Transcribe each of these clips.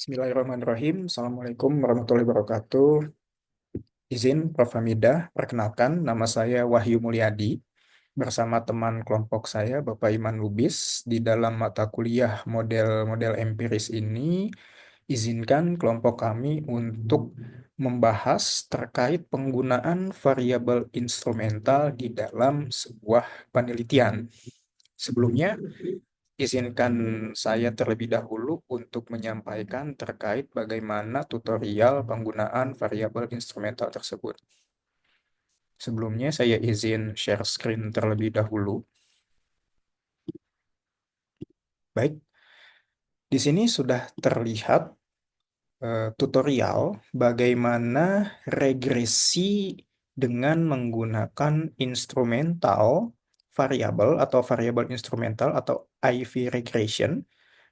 Bismillahirrahmanirrahim. Assalamualaikum warahmatullahi wabarakatuh. Izin Prof. Hamidah, perkenalkan nama saya Wahyu Mulyadi bersama teman kelompok saya Bapak Iman Lubis di dalam mata kuliah model-model empiris ini. Izinkan kelompok kami untuk membahas terkait penggunaan variabel instrumental di dalam sebuah penelitian. Sebelumnya, izinkan saya terlebih dahulu untuk menyampaikan terkait bagaimana tutorial penggunaan variabel instrumental tersebut. Sebelumnya, saya izin share screen terlebih dahulu. Baik, di sini sudah terlihat tutorial bagaimana regresi dengan menggunakan instrumental variabel atau variabel instrumental atau IV regression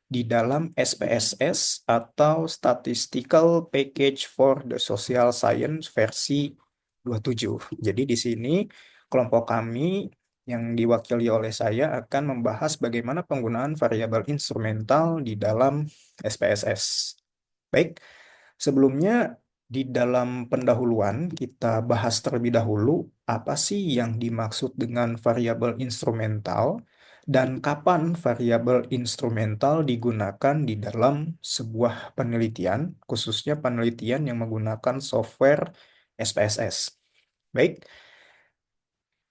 di dalam SPSS atau Statistical Package for the Social Science versi 27. Jadi di sini kelompok kami yang diwakili oleh saya akan membahas bagaimana penggunaan variabel instrumental di dalam SPSS. Baik, sebelumnya di dalam pendahuluan kita bahas terlebih dahulu apa sih yang dimaksud dengan variabel instrumental dan kapan variabel instrumental digunakan di dalam sebuah penelitian, khususnya penelitian yang menggunakan software SPSS. Baik,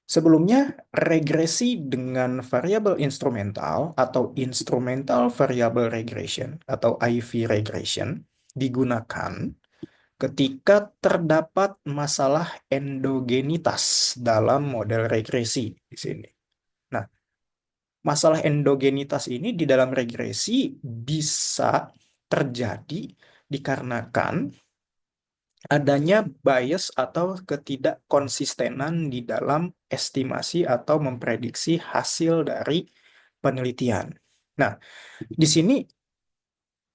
sebelumnya regresi dengan variabel instrumental atau instrumental variable regression atau IV regression digunakan ketika terdapat masalah endogenitas dalam model regresi di sini. Nah, masalah endogenitas ini di dalam regresi bisa terjadi dikarenakan adanya bias atau ketidakkonsistenan di dalam estimasi atau memprediksi hasil dari penelitian. Nah, di sini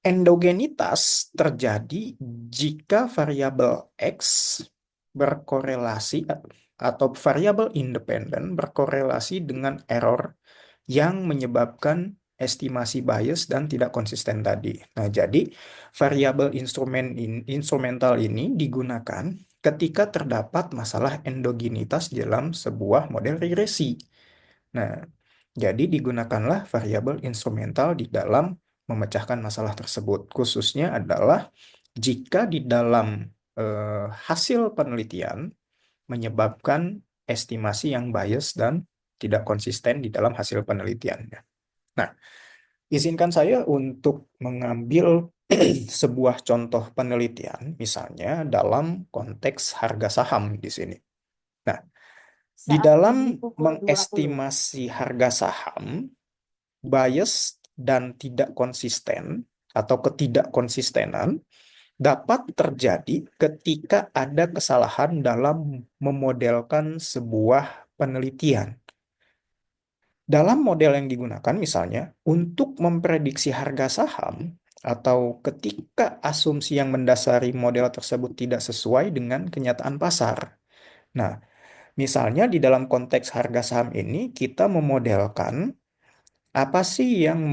endogenitas terjadi jika variabel X berkorelasi atau variabel independen berkorelasi dengan error yang menyebabkan estimasi bias dan tidak konsisten tadi. Nah, jadi variabel instrumental ini digunakan ketika terdapat masalah endogenitas dalam sebuah model regresi. Nah, jadi digunakanlah variabel instrumental di dalam memecahkan masalah tersebut. Khususnya adalah jika di dalam hasil penelitian menyebabkan estimasi yang bias dan tidak konsisten di dalam hasil penelitiannya. Nah, izinkan saya untuk mengambil sebuah contoh penelitian, misalnya dalam konteks harga saham di sini. Nah, di Saat dalam ini pukul 20. mengestimasi harga saham, bias dan tidak konsisten atau ketidakkonsistenan dapat terjadi ketika ada kesalahan dalam memodelkan sebuah penelitian. Dalam model yang digunakan, misalnya, untuk memprediksi harga saham, atau ketika asumsi yang mendasari model tersebut tidak sesuai dengan kenyataan pasar. Nah, misalnya di dalam konteks harga saham ini, kita memodelkan apa sih yang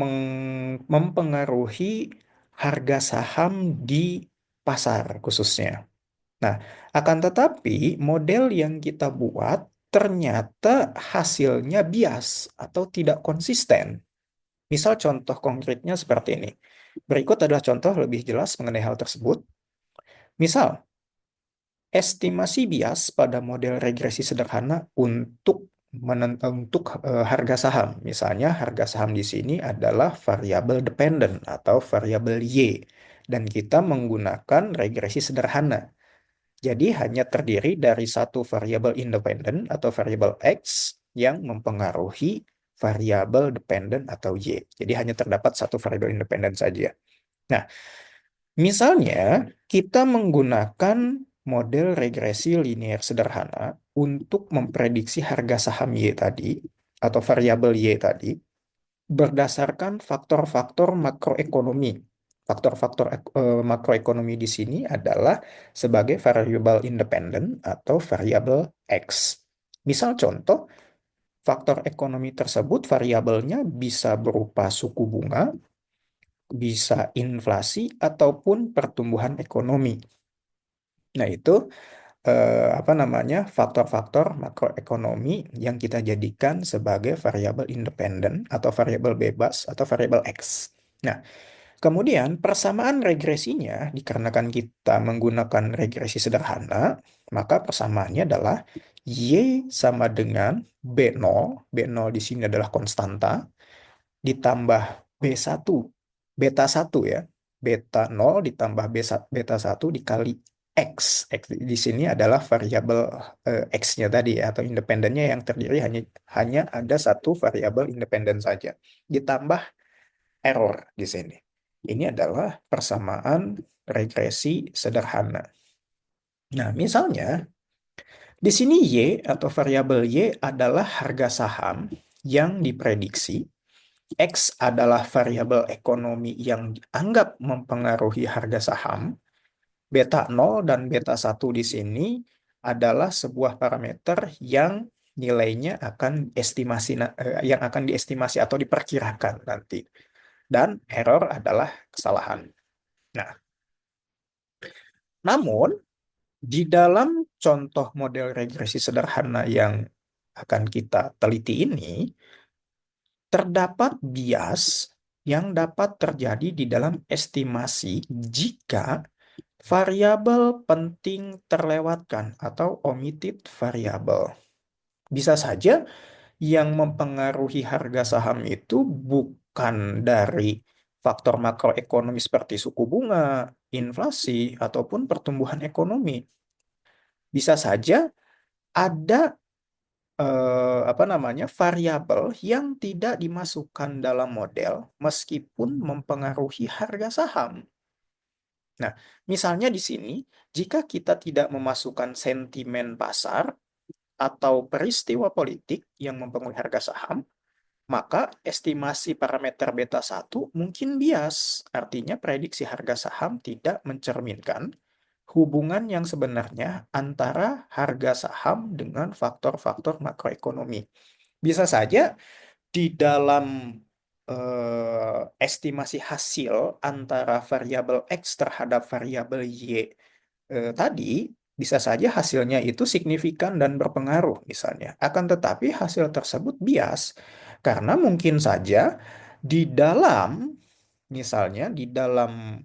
mempengaruhi harga saham di pasar khususnya. Nah, akan tetapi model yang kita buat ternyata hasilnya bias atau tidak konsisten. Misal contoh konkretnya seperti ini. Berikut adalah contoh lebih jelas mengenai hal tersebut. Misal, estimasi bias pada model regresi sederhana untuk harga saham. Misalnya harga saham di sini adalah variabel dependent atau variabel Y dan kita menggunakan regresi sederhana. Jadi hanya terdiri dari satu variabel independen atau variabel X yang mempengaruhi variabel dependen atau Y. Jadi hanya terdapat satu variabel independen saja. Nah, misalnya kita menggunakan model regresi linear sederhana untuk memprediksi harga saham Y tadi atau variabel Y tadi berdasarkan faktor-faktor makroekonomi. Faktor-faktor makroekonomi di sini adalah sebagai variabel independen atau variabel X. Misal contoh, faktor ekonomi tersebut variabelnya bisa berupa suku bunga, bisa inflasi ataupun pertumbuhan ekonomi. Nah, itu apa namanya faktor-faktor makroekonomi yang kita jadikan sebagai variabel independen atau variabel bebas atau variabel X. Nah, kemudian persamaan regresinya dikarenakan kita menggunakan regresi sederhana, maka persamaannya adalah Y sama dengan B0. B0 di sini adalah konstanta ditambah B1, beta 1 ya. Beta 0 ditambah beta 1 dikali X. X di sini adalah variabel X-nya tadi ya, atau independennya yang terdiri hanya ada satu variabel independen saja. Ditambah error di sini. Ini adalah persamaan regresi sederhana. Nah, misalnya di sini Y atau variabel Y adalah harga saham yang diprediksi. X adalah variabel ekonomi yang dianggap mempengaruhi harga saham. Beta 0 dan beta 1 di sini adalah sebuah parameter yang nilainya akan yang akan diestimasi atau diperkirakan nanti. Dan error adalah kesalahan. Nah, namun di dalam contoh model regresi sederhana yang akan kita teliti ini, terdapat bias yang dapat terjadi di dalam estimasi jika variabel penting terlewatkan atau omitted variable. Bisa saja yang mempengaruhi harga saham itu bukan dari faktor makroekonomi seperti suku bunga, inflasi, ataupun pertumbuhan ekonomi. Bisa saja ada apa namanya variabel yang tidak dimasukkan dalam model meskipun mempengaruhi harga saham. Nah, misalnya di sini, jika kita tidak memasukkan sentimen pasar atau peristiwa politik yang mempengaruhi harga saham, maka estimasi parameter beta 1 mungkin bias. Artinya prediksi harga saham tidak mencerminkan hubungan yang sebenarnya antara harga saham dengan faktor-faktor makroekonomi. Bisa saja di dalam estimasi hasil antara variabel X terhadap variabel Y tadi, bisa saja hasilnya itu signifikan dan berpengaruh misalnya. Akan tetapi hasil tersebut bias karena mungkin saja di dalam, misalnya di dalam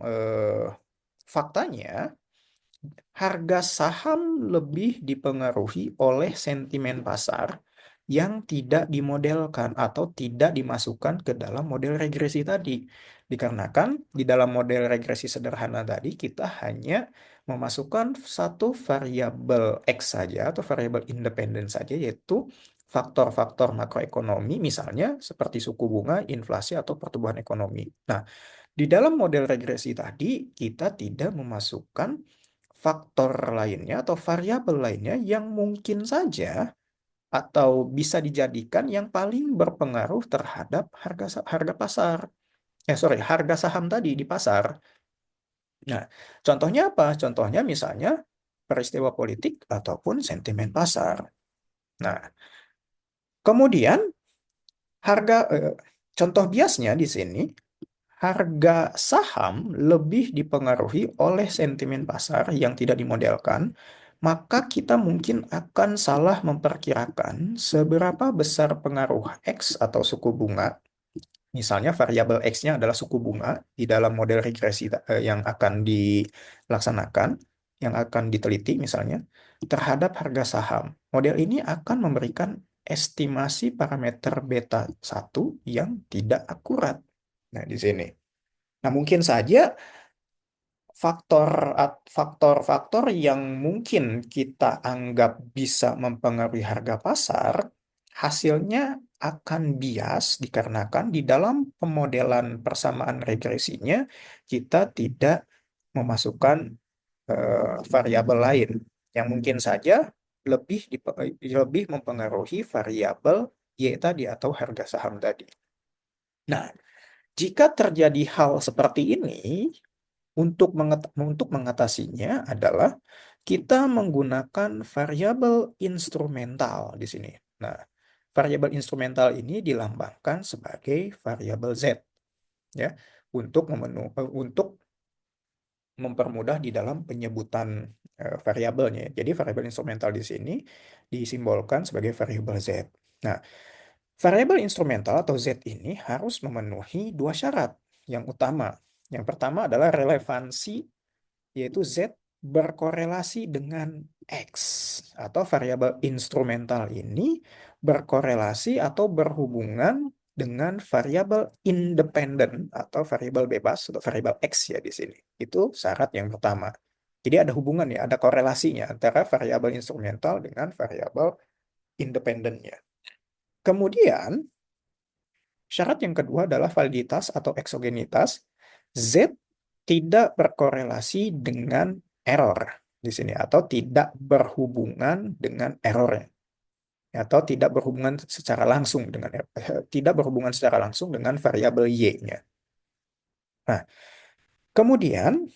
faktanya, harga saham lebih dipengaruhi oleh sentimen pasar yang tidak dimodelkan atau tidak dimasukkan ke dalam model regresi tadi. Dikarenakan di dalam model regresi sederhana tadi kita hanya memasukkan satu variabel X saja atau variabel independen saja, yaitu faktor-faktor makroekonomi misalnya seperti suku bunga, inflasi, atau pertumbuhan ekonomi. Nah, di dalam model regresi tadi kita tidak memasukkan faktor lainnya atau variabel lainnya yang mungkin saja atau bisa dijadikan yang paling berpengaruh terhadap harga pasar. Harga saham tadi di pasar. Nah, contohnya apa? Contohnya misalnya peristiwa politik ataupun sentimen pasar. Nah, kemudian contoh biasnya di sini, harga saham lebih dipengaruhi oleh sentimen pasar yang tidak dimodelkan, maka kita mungkin akan salah memperkirakan seberapa besar pengaruh X atau suku bunga. Misalnya variabel X-nya adalah suku bunga di dalam model regresi yang akan dilaksanakan, yang akan diteliti misalnya, terhadap harga saham. Model ini akan memberikan estimasi parameter beta 1 yang tidak akurat. Nah, di sini. Nah, mungkin saja faktor-faktor yang mungkin kita anggap bisa mempengaruhi harga pasar, hasilnya akan bias dikarenakan di dalam pemodelan persamaan regresinya kita tidak memasukkan variabel lain yang mungkin saja lebih mempengaruhi variabel Y tadi atau harga saham tadi. Nah, jika terjadi hal seperti ini, untuk mengatasinya adalah kita menggunakan variabel instrumental di sini. Nah, variabel instrumental ini dilambangkan sebagai variabel Z. Ya, untuk mempermudah di dalam penyebutan variabelnya. Jadi variabel instrumental di sini disimbolkan sebagai variabel Z. Nah, variabel instrumental atau Z ini harus memenuhi dua syarat yang utama. Yang pertama adalah relevansi, yaitu Z berkorelasi dengan X, atau variabel instrumental ini berkorelasi atau berhubungan dengan variabel independen atau variabel bebas atau variabel X ya di sini. Itu syarat yang pertama. Jadi ada hubungan ya, ada korelasinya antara variabel instrumental dengan variabel independennya. Kemudian syarat yang kedua adalah validitas atau eksogenitas. Z tidak berkorelasi dengan error di sini atau tidak berhubungan dengan errornya atau tidak berhubungan secara langsung dengan tidak berhubungan secara langsung dengan variabel y-nya. Nah, kemudian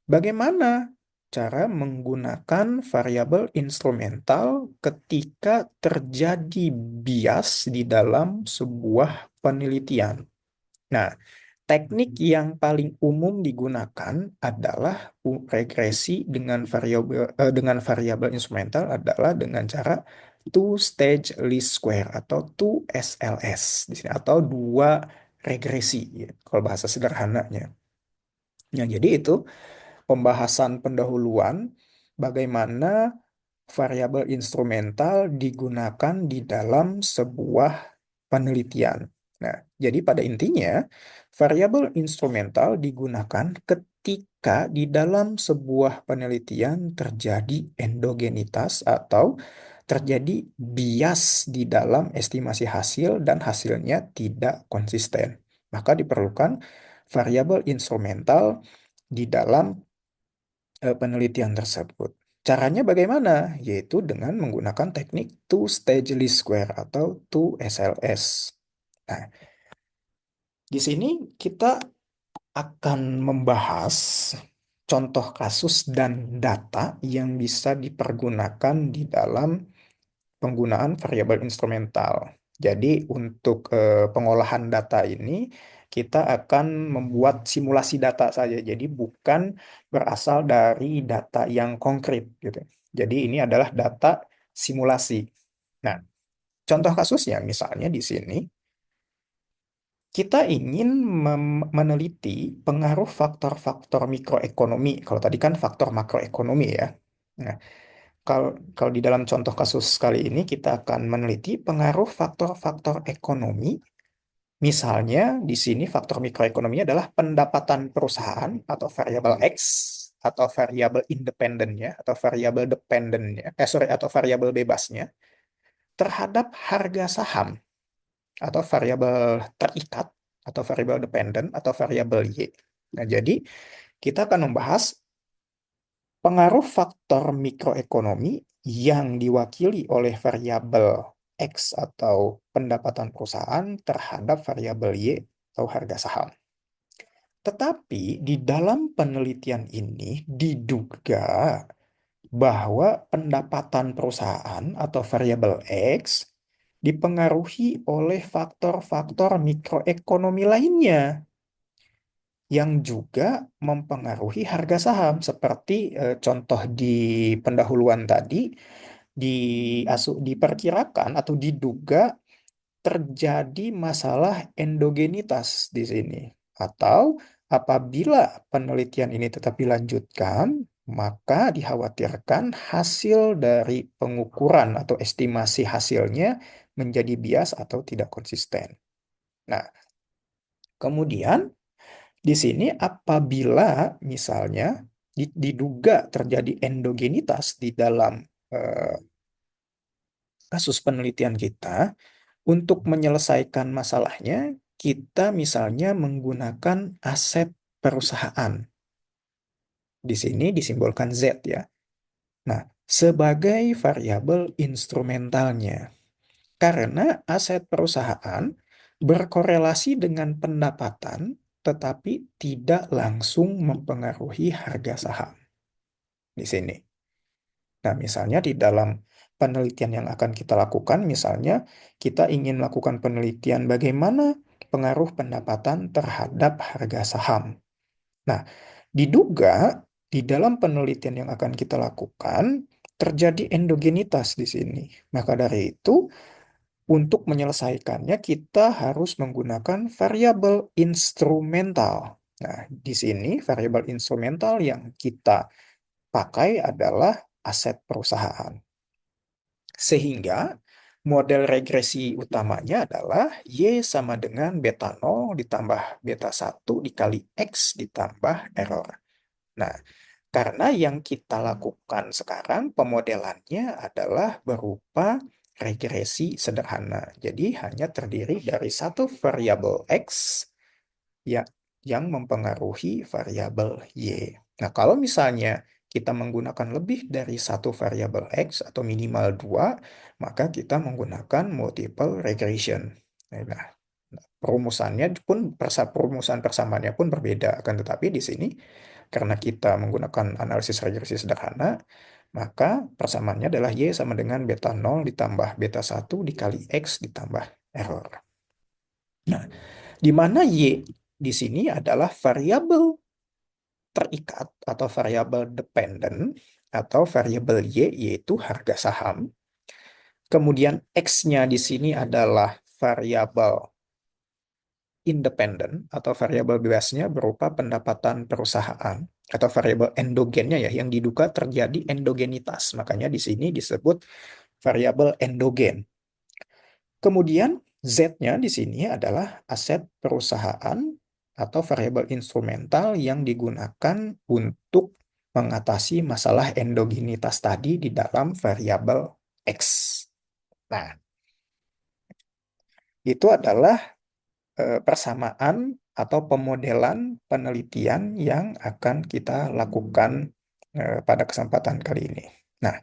bagaimana cara menggunakan variabel instrumental ketika terjadi bias di dalam sebuah penelitian? Nah, teknik yang paling umum digunakan adalah regresi dengan variabel instrumental adalah dengan cara two stage least square atau 2SLS di sini atau dua regresi ya, kalau bahasa sederhananya. Ya, jadi itu pembahasan pendahuluan bagaimana variabel instrumental digunakan di dalam sebuah penelitian. Nah, jadi pada intinya, variabel instrumental digunakan ketika di dalam sebuah penelitian terjadi endogenitas atau terjadi bias di dalam estimasi hasil dan hasilnya tidak konsisten. Maka diperlukan variabel instrumental di dalam penelitian tersebut. Caranya bagaimana? Yaitu dengan menggunakan teknik two-stage least square atau 2SLS. Nah, di sini kita akan membahas contoh kasus dan data yang bisa dipergunakan di dalam penggunaan variabel instrumental. Jadi untuk pengolahan data ini kita akan membuat simulasi data saja. Jadi bukan berasal dari data yang konkret gitu. Jadi ini adalah data simulasi. Nah, contoh kasusnya misalnya di sini kita ingin meneliti pengaruh faktor-faktor mikroekonomi. Kalau tadi kan faktor makroekonomi ya. Nah, kalau, kalau di dalam contoh kasus kali ini kita akan meneliti pengaruh faktor-faktor ekonomi. Misalnya di sini faktor mikroekonominya adalah pendapatan perusahaan atau variabel X atau variabel independennya atau variabel dependennya, atau variabel bebasnya terhadap harga saham atau variabel terikat atau variabel dependen atau variabel Y. Nah, jadi kita akan membahas pengaruh faktor mikroekonomi yang diwakili oleh variabel X atau pendapatan perusahaan terhadap variabel Y atau harga saham. Tetapi di dalam penelitian ini diduga bahwa pendapatan perusahaan atau variabel X dipengaruhi oleh faktor-faktor mikroekonomi lainnya yang juga mempengaruhi harga saham seperti contoh di pendahuluan tadi diperkirakan atau diduga terjadi masalah endogenitas di sini atau apabila penelitian ini tetap dilanjutkan maka dikhawatirkan hasil dari pengukuran atau estimasi hasilnya menjadi bias atau tidak konsisten. Nah, kemudian di sini apabila misalnya diduga terjadi endogenitas di dalam eh, kasus penelitian kita, untuk menyelesaikan masalahnya, kita misalnya menggunakan aset perusahaan. Di sini disimbolkan Z ya. Nah, sebagai variabel instrumentalnya. Karena aset perusahaan berkorelasi dengan pendapatan, tetapi tidak langsung mempengaruhi harga saham di sini. Nah, misalnya di dalam penelitian yang akan kita lakukan, misalnya kita ingin melakukan penelitian bagaimana pengaruh pendapatan terhadap harga saham. Nah, diduga di dalam penelitian yang akan kita lakukan terjadi endogenitas di sini. Maka dari itu, untuk menyelesaikannya kita harus menggunakan variabel instrumental. Nah, di sini variabel instrumental yang kita pakai adalah aset perusahaan. Sehingga model regresi utamanya adalah Y sama dengan beta 0 ditambah beta 1 dikali X ditambah error. Nah, karena yang kita lakukan sekarang pemodelannya adalah berupa regresi sederhana. Jadi hanya terdiri dari satu variabel X ya, yang mempengaruhi variabel Y. Nah, kalau misalnya kita menggunakan lebih dari satu variabel X atau minimal dua, maka kita menggunakan multiple regression. Nah, perumusannya pun perumusan persamaannya pun berbeda. Akan tetapi di sini karena kita menggunakan analisis regresi sederhana, maka persamaannya adalah Y sama dengan beta 0 ditambah beta 1 dikali X ditambah error. Nah, di mana Y di sini adalah variabel terikat atau variabel dependent atau variabel Y yaitu harga saham. Kemudian X-nya di sini adalah variabel independen atau variabel bebasnya berupa pendapatan perusahaan atau variabel endogennya ya yang diduga terjadi endogenitas. Makanya di sini disebut variabel endogen. Kemudian Z-nya di sini adalah aset perusahaan atau variabel instrumental yang digunakan untuk mengatasi masalah endogenitas tadi di dalam variabel X. Nah, itu adalah persamaan atau pemodelan penelitian yang akan kita lakukan pada kesempatan kali ini. Nah,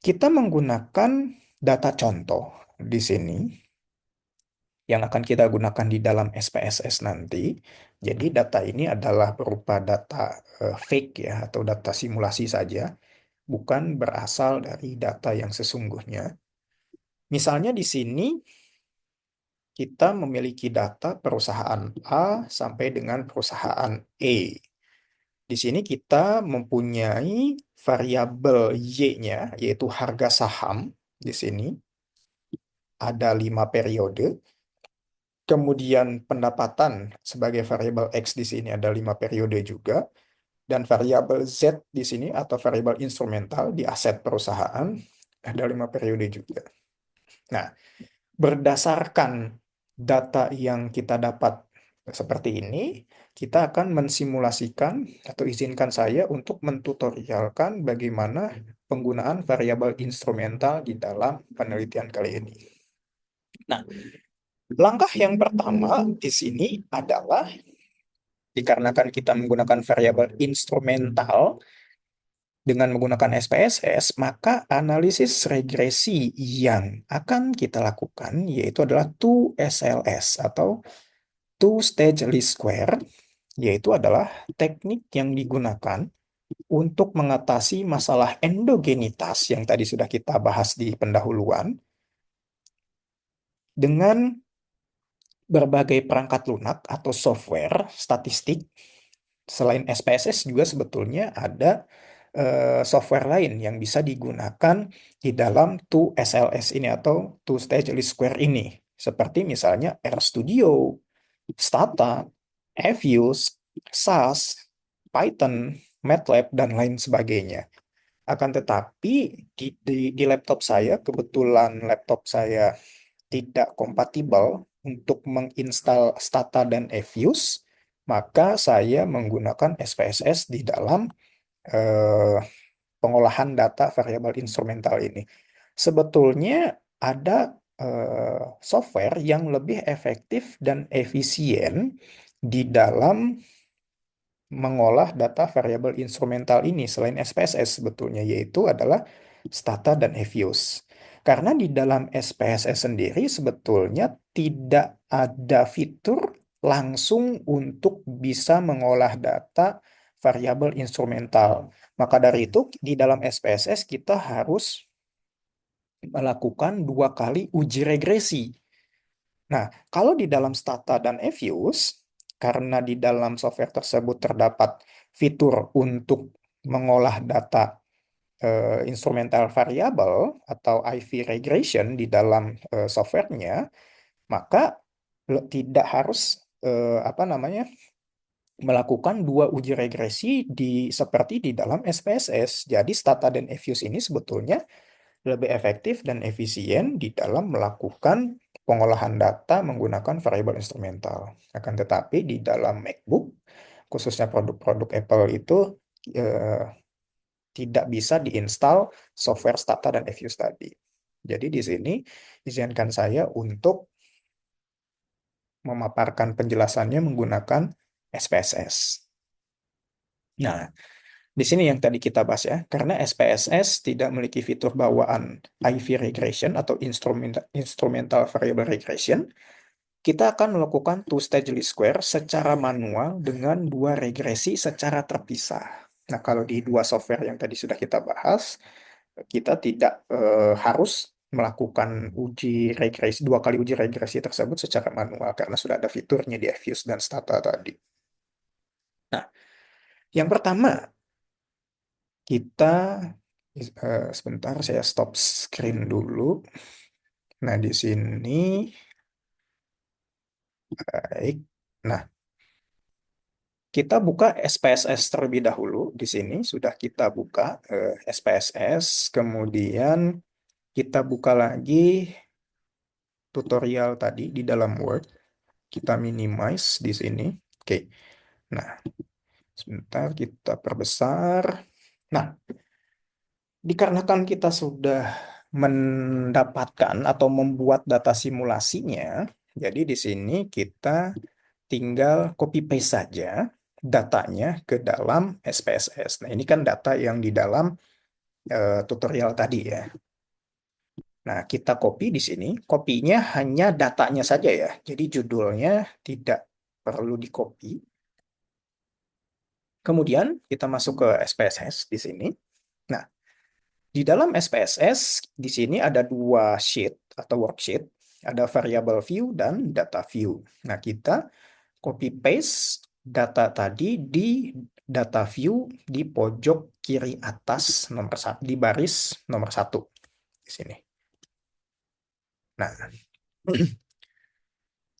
kita menggunakan data contoh di sini yang akan kita gunakan di dalam SPSS nanti. Jadi data ini adalah berupa data fake ya atau data simulasi saja, bukan berasal dari data yang sesungguhnya. Misalnya di sini kita memiliki data perusahaan A sampai dengan perusahaan E. Di sini kita mempunyai variabel Y-nya, yaitu harga saham. Di sini ada 5 periode. Kemudian pendapatan sebagai variabel X di sini ada 5 periode juga. Dan variabel Z di sini atau variabel instrumental di aset perusahaan ada 5 periode juga. Nah, berdasarkan data yang kita dapat seperti ini, kita akan mensimulasikan atau izinkan saya untuk mentutorialkan bagaimana penggunaan variabel instrumental di dalam penelitian kali ini. Nah, langkah yang pertama di sini adalah dikarenakan kita menggunakan variabel instrumental dengan menggunakan SPSS, maka analisis regresi yang akan kita lakukan yaitu adalah 2SLS atau two stage least square, yaitu adalah teknik yang digunakan untuk mengatasi masalah endogenitas yang tadi sudah kita bahas di pendahuluan dengan berbagai perangkat lunak atau software statistik. Selain SPSS juga sebetulnya ada software lain yang bisa digunakan di dalam 2SLS ini atau two stage least square ini. Seperti misalnya RStudio, Stata, Fuse, SAS, Python, MATLAB, dan lain sebagainya. Akan tetapi di laptop saya, kebetulan laptop saya tidak kompatibel untuk menginstal Stata dan Fuse, maka saya menggunakan SPSS di dalam eh, pengolahan data variabel instrumental ini. Sebetulnya ada software yang lebih efektif dan efisien di dalam mengolah data variabel instrumental ini selain SPSS sebetulnya yaitu adalah Stata dan Evius. Karena di dalam SPSS sendiri sebetulnya tidak ada fitur langsung untuk bisa mengolah data variabel instrumental. Maka dari itu di dalam SPSS kita harus melakukan 2 kali uji regresi Nah, kalau di dalam Stata dan Evius, karena di dalam software tersebut terdapat fitur untuk mengolah data instrumental variable atau IV regression di dalam softwarenya, maka tidak harus apa namanya melakukan dua uji regresi seperti di dalam SPSS. Jadi Stata dan Evius ini sebetulnya lebih efektif dan efisien di dalam melakukan pengolahan data menggunakan variabel instrumental. Akan tetapi di dalam MacBook, khususnya produk-produk Apple itu eh, tidak bisa diinstal software Stata dan Evius tadi. Jadi di sini izinkan saya untuk memaparkan penjelasannya menggunakan SPSS. Nah, di sini yang tadi kita bahas ya, karena SPSS tidak memiliki fitur bawaan IV regression atau instrumental variable regression, kita akan melakukan two-stage least square secara manual dengan dua regresi secara terpisah. Nah, kalau di dua software yang tadi sudah kita bahas, kita tidak harus melakukan uji regresi, dua kali uji regresi tersebut secara manual karena sudah ada fiturnya di Fuse dan Stata tadi. Nah, yang pertama, kita sebentar saya stop screen dulu. Nah, di sini baik. Nah, kita buka SPSS terlebih dahulu. Di sini sudah kita buka SPSS, kemudian kita buka lagi tutorial tadi di dalam Word. Kita minimize di sini. Oke. Nah, sebentar kita perbesar. Nah, dikarenakan kita sudah mendapatkan atau membuat data simulasinya, jadi di sini kita tinggal copy paste saja datanya ke dalam SPSS. Nah, ini kan data yang di dalam tutorial tadi ya. Nah, kita copy di sini. Kopinya hanya datanya saja ya. Jadi judulnya tidak perlu di copy. Kemudian kita masuk ke SPSS di sini. Nah, di dalam SPSS di sini ada dua sheet atau worksheet, ada variable view dan data view. Nah, kita copy paste data tadi di data view di pojok kiri atas nomor satu, di baris nomor satu di sini. Nah,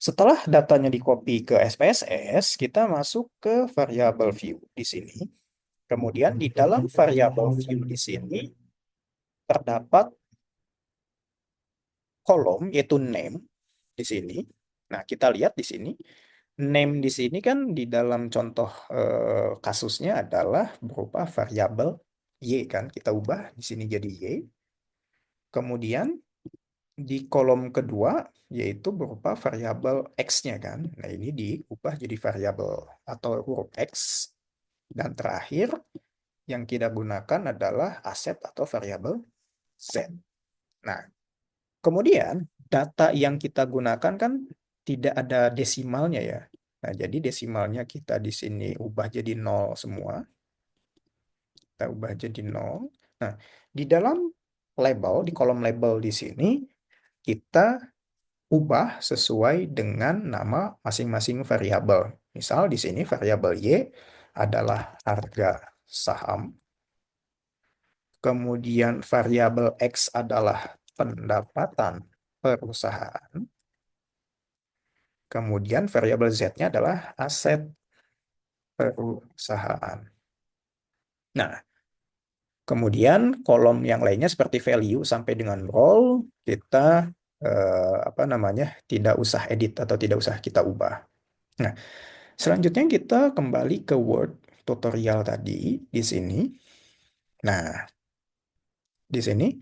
setelah datanya di copy ke SPSS, kita masuk ke variable view di sini. Kemudian di dalam variable view di sini terdapat kolom yaitu name di sini. Nah, kita lihat di sini name di sini kan di dalam contoh kasusnya adalah berupa variabel y kan. Kita ubah di sini jadi y. Kemudian di kolom kedua yaitu berupa variabel x-nya kan. Nah, ini diubah jadi variabel atau huruf x. Dan terakhir yang kita gunakan adalah aset atau variabel z. Nah, kemudian data yang kita gunakan kan tidak ada desimalnya ya. Nah, jadi desimalnya kita di sini ubah jadi 0 semua. Kita ubah jadi 0. Nah, di dalam label, di kolom label di sini, kita ubah sesuai dengan nama masing-masing variabel. Misal di sini variabel Y adalah harga saham. Kemudian variabel X adalah pendapatan perusahaan. Kemudian variabel Z-nya adalah aset perusahaan. Nah, kemudian kolom yang lainnya seperti value sampai dengan role kita apa namanya tidak usah edit atau tidak usah kita ubah. Nah, selanjutnya kita kembali ke Word tutorial tadi di sini. Nah, di sini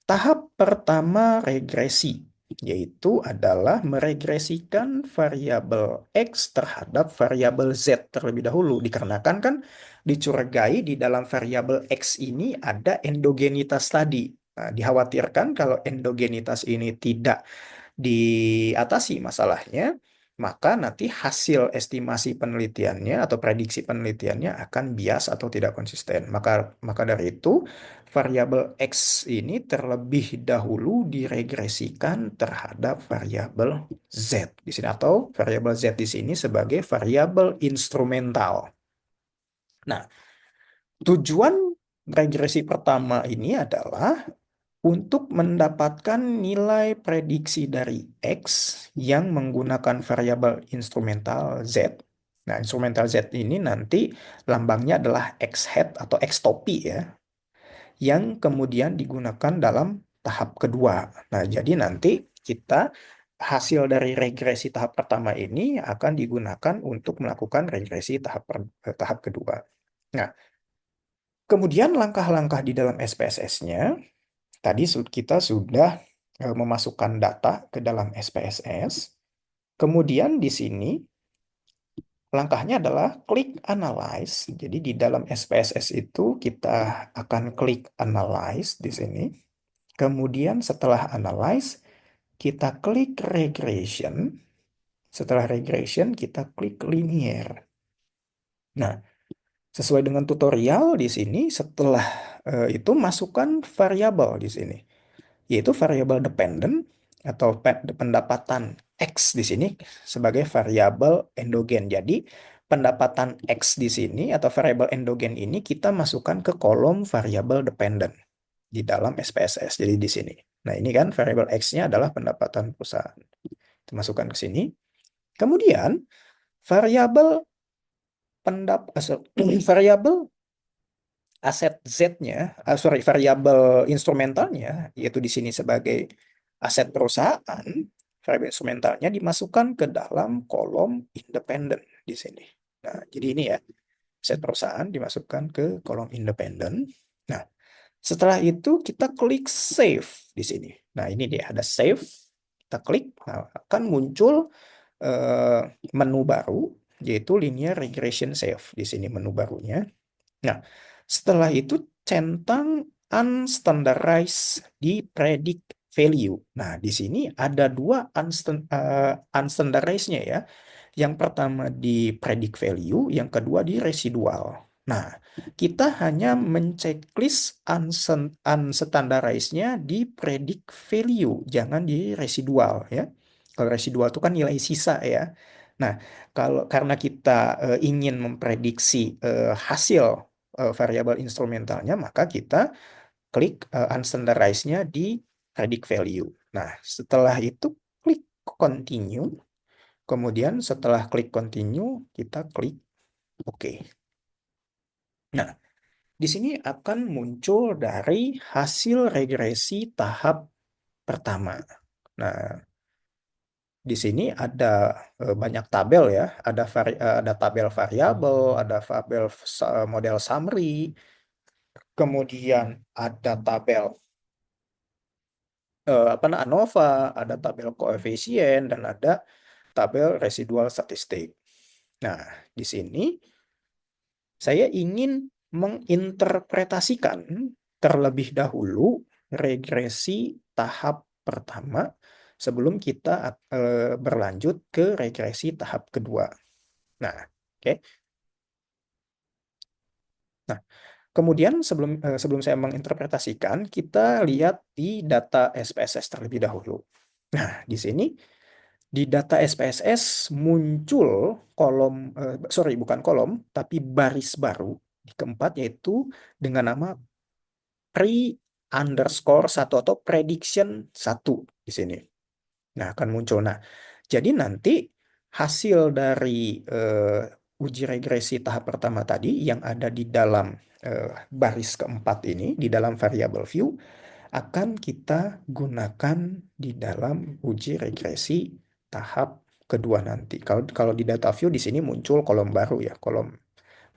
tahap pertama regresi yaitu adalah meregresikan variabel X terhadap variabel Z terlebih dahulu. Dikarenakan kan dicurigai di dalam variabel X ini ada endogenitas tadi. Nah, dikhawatirkan kalau endogenitas ini tidak diatasi masalahnya, maka nanti hasil estimasi penelitiannya atau prediksi penelitiannya akan bias atau tidak konsisten. Maka dari itu, variabel X ini terlebih dahulu diregresikan terhadap variabel Z di sini, atau variabel Z di sini sebagai variabel instrumental. Nah, tujuan regresi pertama ini adalah untuk mendapatkan nilai prediksi dari X yang menggunakan variabel instrumental Z. Nah, instrumental Z ini nanti lambangnya adalah X hat atau X topi ya, yang kemudian digunakan dalam tahap kedua. Nah, jadi nanti kita hasil dari regresi tahap pertama ini akan digunakan untuk melakukan regresi tahap kedua. Nah, kemudian langkah-langkah di dalam SPSS-nya, tadi kita sudah memasukkan data ke dalam SPSS. Kemudian di sini langkahnya adalah klik analyze. Jadi di dalam SPSS itu kita akan klik analyze di sini. Kemudian setelah analyze, kita klik regression. Setelah regression, kita klik linear. Nah, sesuai dengan tutorial di sini, setelah itu masukkan variabel di sini, yaitu variabel dependent atau pendapatan X di sini sebagai variabel endogen. Jadi pendapatan X di sini atau variabel endogen ini kita masukkan ke kolom variabel dependent di dalam SPSS. Jadi di sini. Nah, ini kan variabel X-nya adalah pendapatan perusahaan. Kita masukkan ke sini. Kemudian variabel variabel aset Z-nya, variabel instrumentalnya, yaitu di sini sebagai aset perusahaan, variabel instrumentalnya dimasukkan ke dalam kolom independen di sini. Nah, jadi ini ya, aset perusahaan dimasukkan ke kolom independen. Nah, setelah itu kita klik save di sini. Nah, ini dia ada save. Kita klik, nah, akan muncul eh, menu baru, yaitu linear regression save di sini menu barunya. Nah, setelah itu centang unstandarized di predict value. Nah, di sini ada dua unstandarized-nya ya. Yang pertama di predict value, yang kedua di residual. Nah, kita hanya menceklis unstandarized-nya di predict value, jangan di residual ya. Kalau residual itu kan nilai sisa ya. Nah, karena kita ingin memprediksi hasil variabel instrumentalnya, maka kita klik unstandarized-nya di predict value. Nah, setelah itu klik continue. Kemudian setelah klik continue, kita klik OK. Nah, di sini akan muncul dari hasil regresi tahap pertama. Nah, di sini ada banyak tabel ya, ada tabel variabel, ada tabel model summary, kemudian ada tabel ANOVA, ada tabel koefisien, dan ada tabel residual statistik. Nah, di sini saya ingin menginterpretasikan terlebih dahulu regresi tahap pertama sebelum kita berlanjut ke regresi tahap kedua. Nah, oke. Nah, kemudian sebelum saya menginterpretasikan, kita lihat di data SPSS terlebih dahulu. Nah, di sini di data SPSS muncul kolom, sorry bukan kolom, tapi baris baru di keempat, yaitu dengan nama pre_1 atau prediction 1 di sini. Nah, akan muncul. Nah, jadi nanti hasil dari uji regresi tahap pertama tadi yang ada di dalam baris keempat ini, di dalam variable view, akan kita gunakan di dalam uji regresi tahap kedua nanti. Kalau di data view di sini muncul kolom baru ya, kolom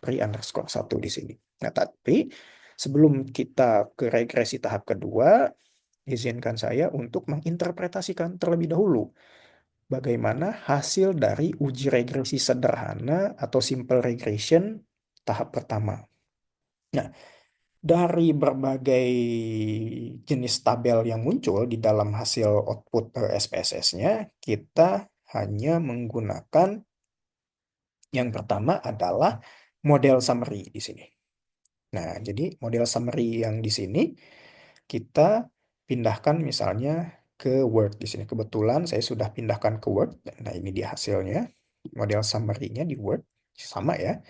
pre_1 di sini. Nah, tapi sebelum kita ke regresi tahap kedua, izinkan saya untuk menginterpretasikan terlebih dahulu bagaimana hasil dari uji regresi sederhana atau simple regression tahap pertama. Nah, dari berbagai jenis tabel yang muncul di dalam hasil output SPSS-nya, kita hanya menggunakan yang pertama adalah model summary di sini. Nah, jadi model summary yang di sini kita pindahkan misalnya ke Word di sini. Kebetulan saya sudah pindahkan ke Word. Nah, ini dia hasilnya. Model summary-nya di Word sama ya.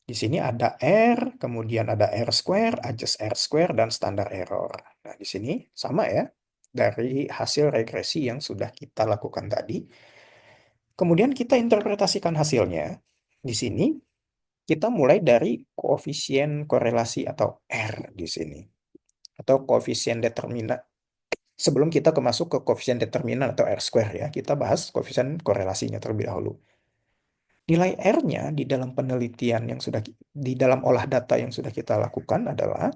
Di sini ada R, kemudian ada R square, adjust R square, dan standar error. Nah, di sini sama ya, dari hasil regresi yang sudah kita lakukan tadi. Kemudian kita interpretasikan hasilnya. Di sini kita mulai dari koefisien korelasi atau R di sini. Atau koefisien determinan. Sebelum kita masuk ke koefisien determinan atau R square ya, kita bahas koefisien korelasinya terlebih dahulu. Nilai R-nya di dalam penelitian yang sudah di dalam olah data yang sudah kita lakukan adalah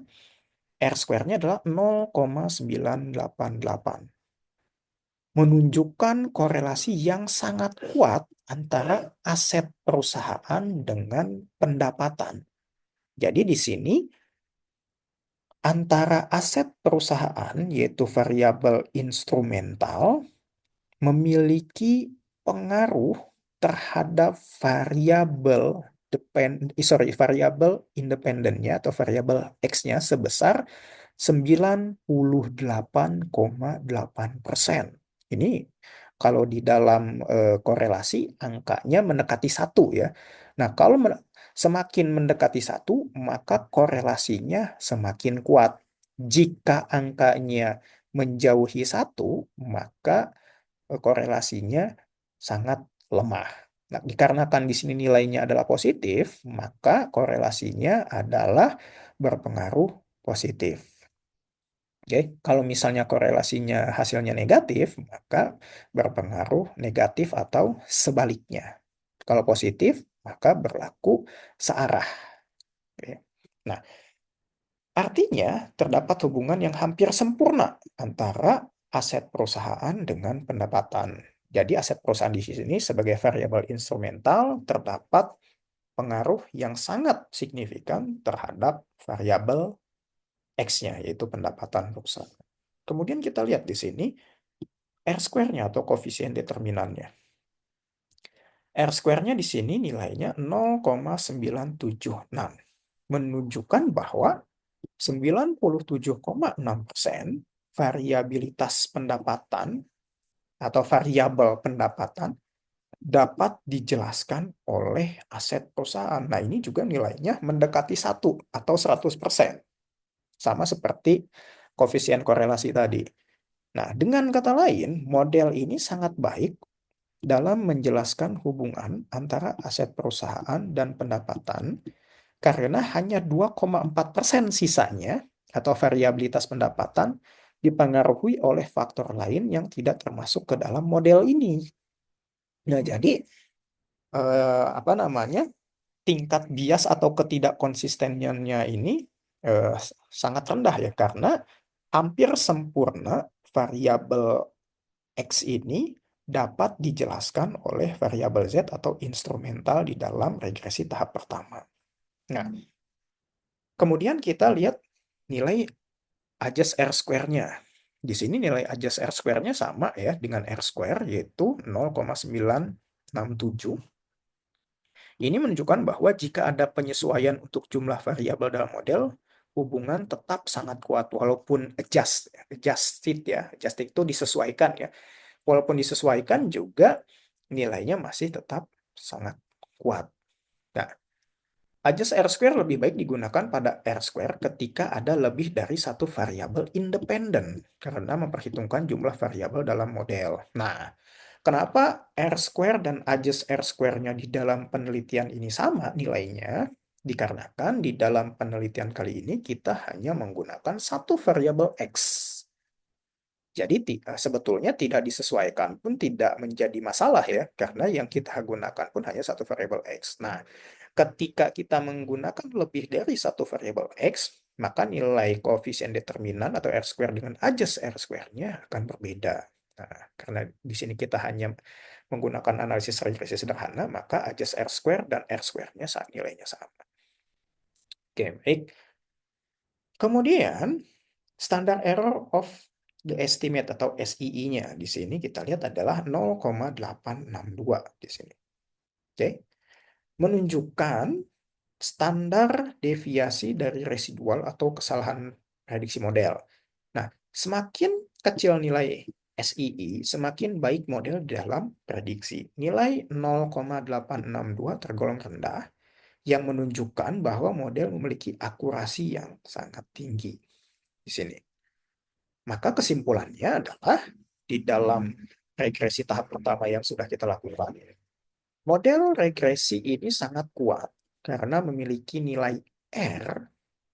R square-nya adalah 0,988. Menunjukkan korelasi yang sangat kuat antara aset perusahaan dengan pendapatan. Jadi di sini antara aset perusahaan yaitu variabel instrumental memiliki pengaruh terhadap variabel independennya atau variabel X-nya sebesar 98,8%. Ini kalau di dalam korelasi angkanya mendekati satu ya. Nah, kalau semakin mendekati satu, maka korelasinya semakin kuat. Jika angkanya menjauhi satu, maka korelasinya sangat lemah. Nah, dikarenakan di sini nilainya adalah positif, maka korelasinya adalah berpengaruh positif. Oke, kalau misalnya korelasinya hasilnya negatif, maka berpengaruh negatif atau sebaliknya. Kalau positif, maka berlaku searah. Oke. Nah, artinya terdapat hubungan yang hampir sempurna antara aset perusahaan dengan pendapatan. Jadi aset perusahaan di sini sebagai variabel instrumental terdapat pengaruh yang sangat signifikan terhadap variabel X-nya, yaitu pendapatan perusahaan. Kemudian kita lihat di sini R square-nya atau koefisien determinannya. R square-nya di sini nilainya 0,976. Menunjukkan bahwa 97,6% variabilitas pendapatan atau variabel pendapatan dapat dijelaskan oleh aset perusahaan. Nah, ini juga nilainya mendekati 1 atau 100%. Sama seperti koefisien korelasi tadi. Nah, dengan kata lain, model ini sangat baik dalam menjelaskan hubungan antara aset perusahaan dan pendapatan karena hanya 2,4% sisanya atau variabilitas pendapatan dipengaruhi oleh faktor lain yang tidak termasuk ke dalam model ini. Nah, jadi apa namanya? Tingkat bias atau ketidakkonsistenannya ini sangat rendah ya karena hampir sempurna variabel X ini dapat dijelaskan oleh variabel Z atau instrumental di dalam regresi tahap pertama. Nah, kemudian kita lihat nilai adjust R square-nya. Di sini nilai adjust R square-nya sama ya dengan R square yaitu 0,967. Ini menunjukkan bahwa jika ada penyesuaian untuk jumlah variabel dalam model, hubungan tetap sangat kuat walaupun adjusted ya. Adjusted itu disesuaikan ya. Walaupun disesuaikan juga nilainya masih tetap sangat kuat. Nah, adjust R square lebih baik digunakan pada R square ketika ada lebih dari satu variabel independen karena memperhitungkan jumlah variabel dalam model. Nah, kenapa R square dan adjust R square-nya di dalam penelitian ini sama nilainya? Dikarenakan di dalam penelitian kali ini kita hanya menggunakan satu variabel X. Jadi sebetulnya tidak disesuaikan pun tidak menjadi masalah ya, karena yang kita gunakan pun hanya satu variabel X. Nah, ketika kita menggunakan lebih dari satu variabel X, maka nilai koefisien determinan atau R square dengan adjust R square-nya akan berbeda. Nah, karena di sini kita hanya menggunakan analisis regresi sederhana, maka adjust R square dan R square-nya nilainya sama. Oke, baik. Kemudian, standar error of the estimate atau SII-nya di sini kita lihat adalah 0,862 di sini. Oke. Menunjukkan standar deviasi dari residual atau kesalahan prediksi model. Nah, semakin kecil nilai SII, semakin baik model dalam prediksi. Nilai 0,862 tergolong rendah, yang menunjukkan bahwa model memiliki akurasi yang sangat tinggi di sini. Maka kesimpulannya adalah di dalam regresi tahap pertama yang sudah kita lakukan, model regresi ini sangat kuat karena memiliki nilai R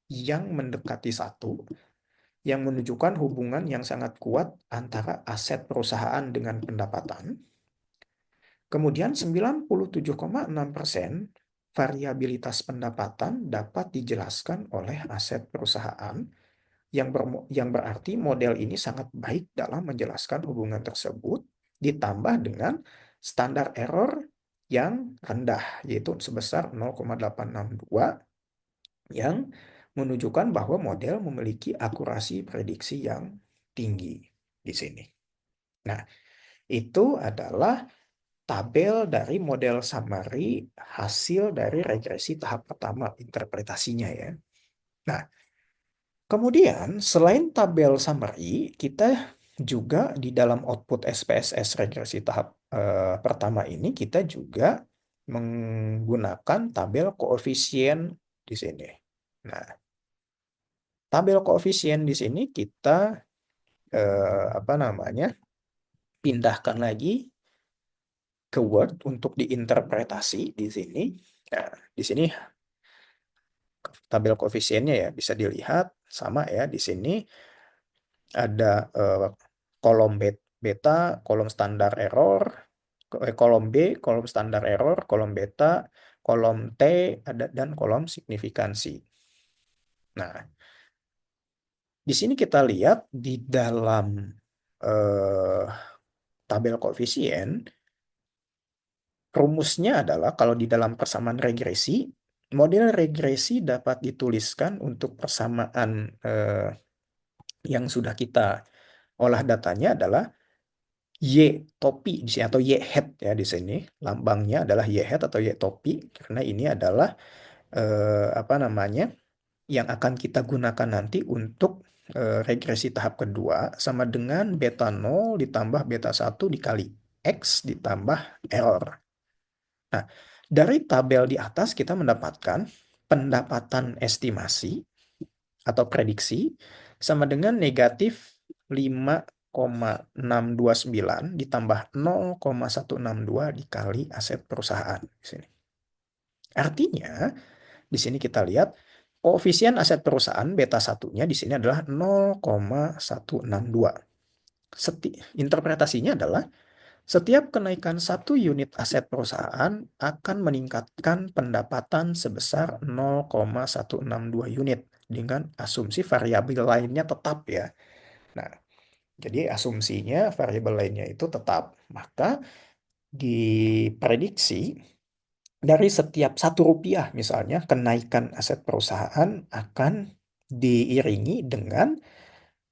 yang mendekati 1, yang menunjukkan hubungan yang sangat kuat antara aset perusahaan dengan pendapatan. Kemudian 97,6% variabilitas pendapatan dapat dijelaskan oleh aset perusahaan, yang berarti model ini sangat baik dalam menjelaskan hubungan tersebut, ditambah dengan standar error yang rendah, yaitu sebesar 0,862, yang menunjukkan bahwa model memiliki akurasi prediksi yang tinggi di sini. Nah, itu adalah tabel dari model summary hasil dari regresi tahap pertama interpretasinya ya. Nah, kemudian selain tabel summary, kita juga di dalam output SPSS regresi tahap pertama ini kita juga menggunakan tabel koefisien di sini. Nah, tabel koefisien di sini kita apa namanya, pindahkan lagi ke Word untuk diinterpretasi di sini. Nah, di sini tabel koefisiennya ya bisa dilihat sama ya. Di sini ada kolom beta, kolom standar error, kolom B, kolom standar error, kolom beta, kolom T, ada dan kolom signifikansi. Nah, di sini kita lihat di dalam tabel koefisien, rumusnya adalah kalau di dalam persamaan regresi, model regresi dapat dituliskan untuk persamaan yang sudah kita olah datanya adalah Y topi di sini atau Y hat ya di sini. Lambangnya adalah Y hat atau Y topi karena ini adalah apa namanya, yang akan kita gunakan nanti untuk regresi tahap kedua, sama dengan beta 0 ditambah beta 1 dikali X ditambah error. Nah, dari tabel di atas kita mendapatkan pendapatan estimasi atau prediksi sama dengan negatif 5,629 ditambah 0,162 dikali aset perusahaan di sini. Artinya, di sini kita lihat koefisien aset perusahaan beta satunya di sini adalah 0,162. Interpretasinya adalah setiap kenaikan 1 unit aset perusahaan akan meningkatkan pendapatan sebesar 0,162 unit dengan asumsi variabel lainnya tetap ya. Nah, jadi asumsinya variabel lainnya itu tetap. Maka diprediksi dari setiap Rp1 misalnya kenaikan aset perusahaan akan diiringi dengan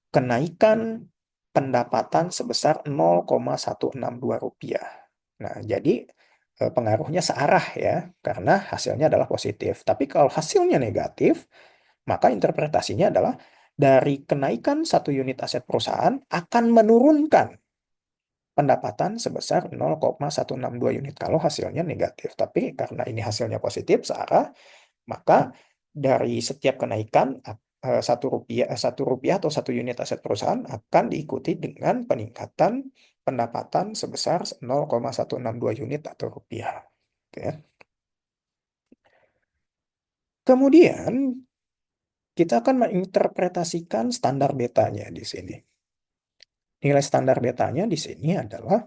kenaikan pendapatan sebesar Rp0,162. Nah, jadi pengaruhnya searah ya, karena hasilnya adalah positif. Tapi kalau hasilnya negatif, maka interpretasinya adalah dari kenaikan 1 unit aset perusahaan akan menurunkan pendapatan sebesar 0,162 unit kalau hasilnya negatif. Tapi karena ini hasilnya positif, searah, maka dari setiap kenaikan Rp1 atau 1 unit aset perusahaan akan diikuti dengan peningkatan pendapatan sebesar 0,162 unit atau rupiah. Oke. Kemudian kita akan menginterpretasikan standar betanya di sini. Nilai standar betanya di sini adalah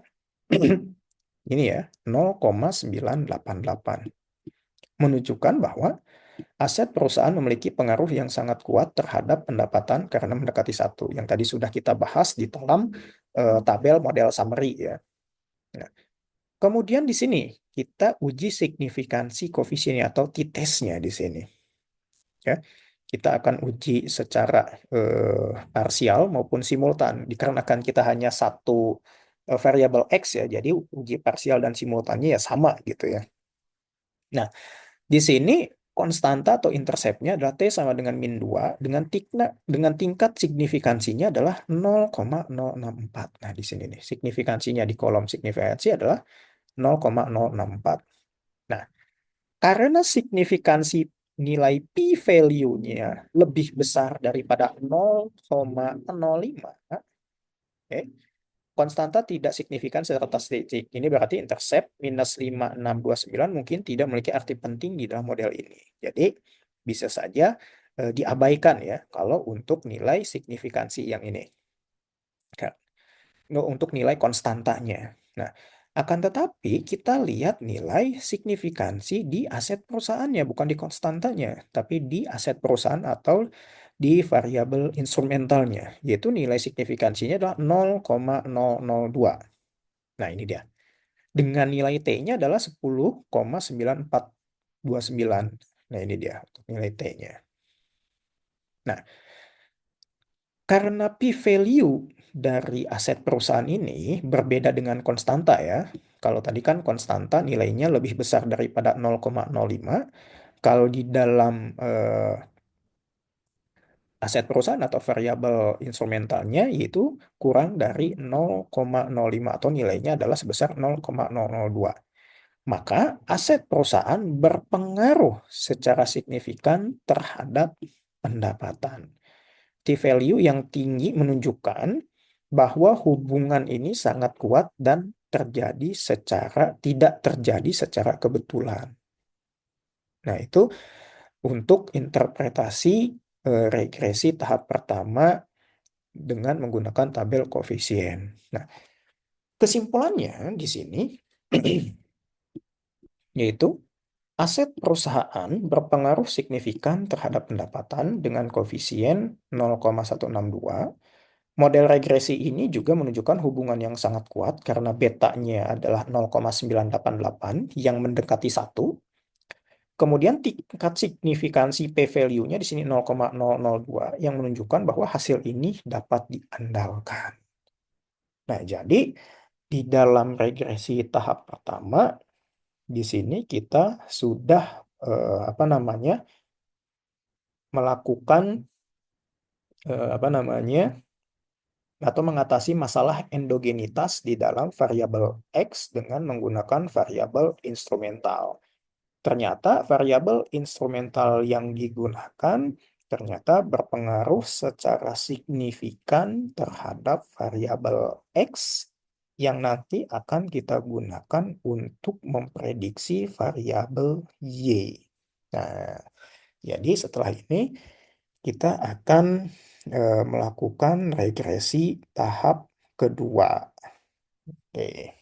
ini ya, 0,988. Menunjukkan bahwa aset perusahaan memiliki pengaruh yang sangat kuat terhadap pendapatan karena mendekati 1, yang tadi sudah kita bahas di dalam tabel model summary ya. Nah, kemudian di sini kita uji signifikansi koefisiennya atau t-testnya di sini. Ya. kita akan uji secara parsial maupun simultan. Dikarenakan kita hanya satu variabel X ya, jadi uji parsial dan simultannya ya sama gitu ya. Nah, di sini konstanta atau interceptnya adalah T sama dengan min 2 dengan tingkat signifikansinya adalah 0,064. Nah, di sini nih signifikansinya di kolom signifikansi adalah 0,064. Nah, karena signifikansi nilai p-value-nya lebih besar daripada 0,05, oke, konstanta tidak signifikan secara statistik. Ini berarti intercept minus 5629 mungkin tidak memiliki arti penting di dalam model ini. Jadi bisa saja diabaikan ya kalau untuk nilai signifikansi yang ini. Untuk nilai konstantanya. Nah, akan tetapi kita lihat nilai signifikansi di aset perusahaannya, bukan di konstantanya, tapi di aset perusahaan atau di variabel instrumentalnya, yaitu nilai signifikansinya adalah 0,002. Nah, ini dia. Dengan nilai T-nya adalah 10,9429. Nah, ini dia untuk nilai T-nya. Nah, karena p-value dari aset perusahaan ini berbeda dengan konstanta ya. Kalau tadi kan konstanta nilainya lebih besar daripada 0,05. Kalau di dalam aset perusahaan atau variabel instrumentalnya yaitu kurang dari 0,05 atau nilainya adalah sebesar 0,002. Maka aset perusahaan berpengaruh secara signifikan terhadap pendapatan. T-value yang tinggi menunjukkan bahwa hubungan ini sangat kuat dan tidak terjadi secara kebetulan. Nah, itu untuk interpretasi regresi tahap pertama dengan menggunakan tabel koefisien. Nah, kesimpulannya di sini yaitu aset perusahaan berpengaruh signifikan terhadap pendapatan dengan koefisien 0,162. Model regresi ini juga menunjukkan hubungan yang sangat kuat karena betanya adalah 0,988 yang mendekati 1. Kemudian tingkat signifikansi p-value-nya di sini 0,002 yang menunjukkan bahwa hasil ini dapat diandalkan. Nah, jadi di dalam regresi tahap pertama di sini kita sudah apa namanya melakukan apa namanya atau mengatasi masalah endogenitas di dalam variabel X dengan menggunakan variabel instrumental. Ternyata variabel instrumental yang digunakan ternyata berpengaruh secara signifikan terhadap variabel X yang nanti akan kita gunakan untuk memprediksi variabel Y. Nah, jadi setelah ini kita akan melakukan regresi tahap kedua. Oke.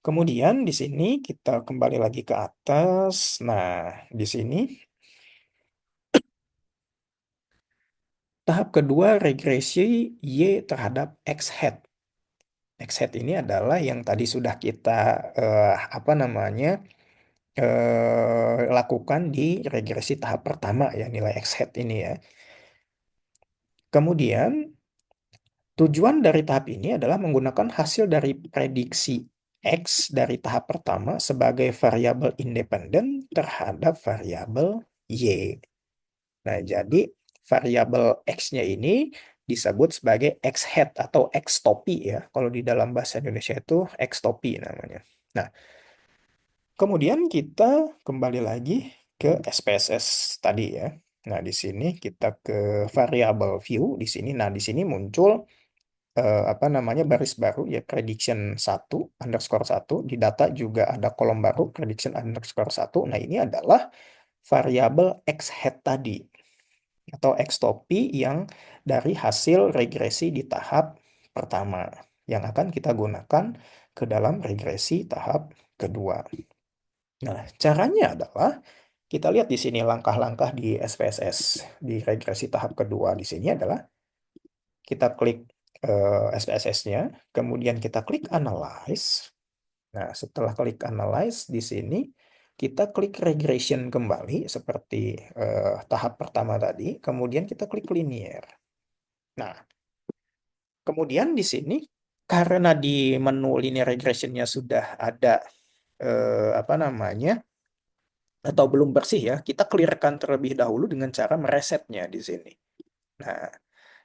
Kemudian di sini kita kembali lagi ke atas. Nah, di sini tahap kedua regresi Y terhadap X hat. X hat ini adalah yang tadi sudah kita apa namanya lakukan di regresi tahap pertama ya, nilai X hat ini ya. Kemudian tujuan dari tahap ini adalah menggunakan hasil dari prediksi X dari tahap pertama sebagai variabel independen terhadap variabel Y. Nah, jadi variabel X-nya ini disebut sebagai X hat atau X topi ya. Kalau di dalam bahasa Indonesia itu X topi namanya. Nah, kemudian kita kembali lagi ke SPSS tadi ya. Nah, di sini kita ke variabel view di sini. Nah, di sini muncul apa namanya baris baru ya prediction 1_1 di data juga ada kolom baru prediction_1. Nah, ini adalah variabel X hat tadi atau X topi yang dari hasil regresi di tahap pertama yang akan kita gunakan ke dalam regresi tahap kedua. Nah, caranya adalah kita lihat di sini langkah-langkah di SPSS di regresi tahap kedua. Di sini adalah kita klik SPSS-nya, kemudian kita klik Analyze. Nah, setelah klik Analyze di sini, kita klik regression kembali seperti tahap pertama tadi, kemudian kita klik linear. Nah, kemudian di sini karena di menu linear regressionnya sudah ada apa namanya atau belum bersih ya, kita clearkan terlebih dahulu dengan cara meresetnya di sini. Nah,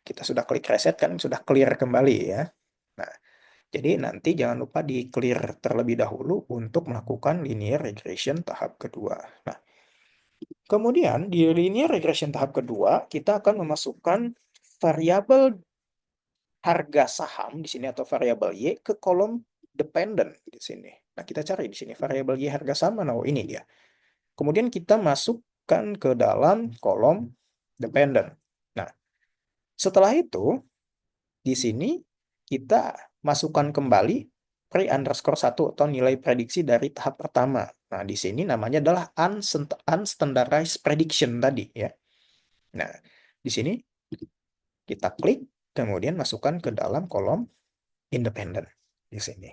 kita sudah klik reset kan sudah clear kembali ya. Nah, jadi nanti jangan lupa di clear terlebih dahulu untuk melakukan linear regression tahap kedua. Nah, kemudian di linear regression tahap kedua kita akan memasukkan variabel harga saham di sini atau variabel Y ke kolom dependent di sini. Nah, kita cari di sini variabel Y harga saham mana? Oh, ini dia. Kemudian kita masukkan ke dalam kolom dependent. Nah, setelah itu di sini kita masukkan kembali pre underscore 1 atau nilai prediksi dari tahap pertama. Nah, di sini namanya adalah unstandardized prediction tadi ya. Nah, di sini kita klik kemudian masukkan ke dalam kolom independent di sini.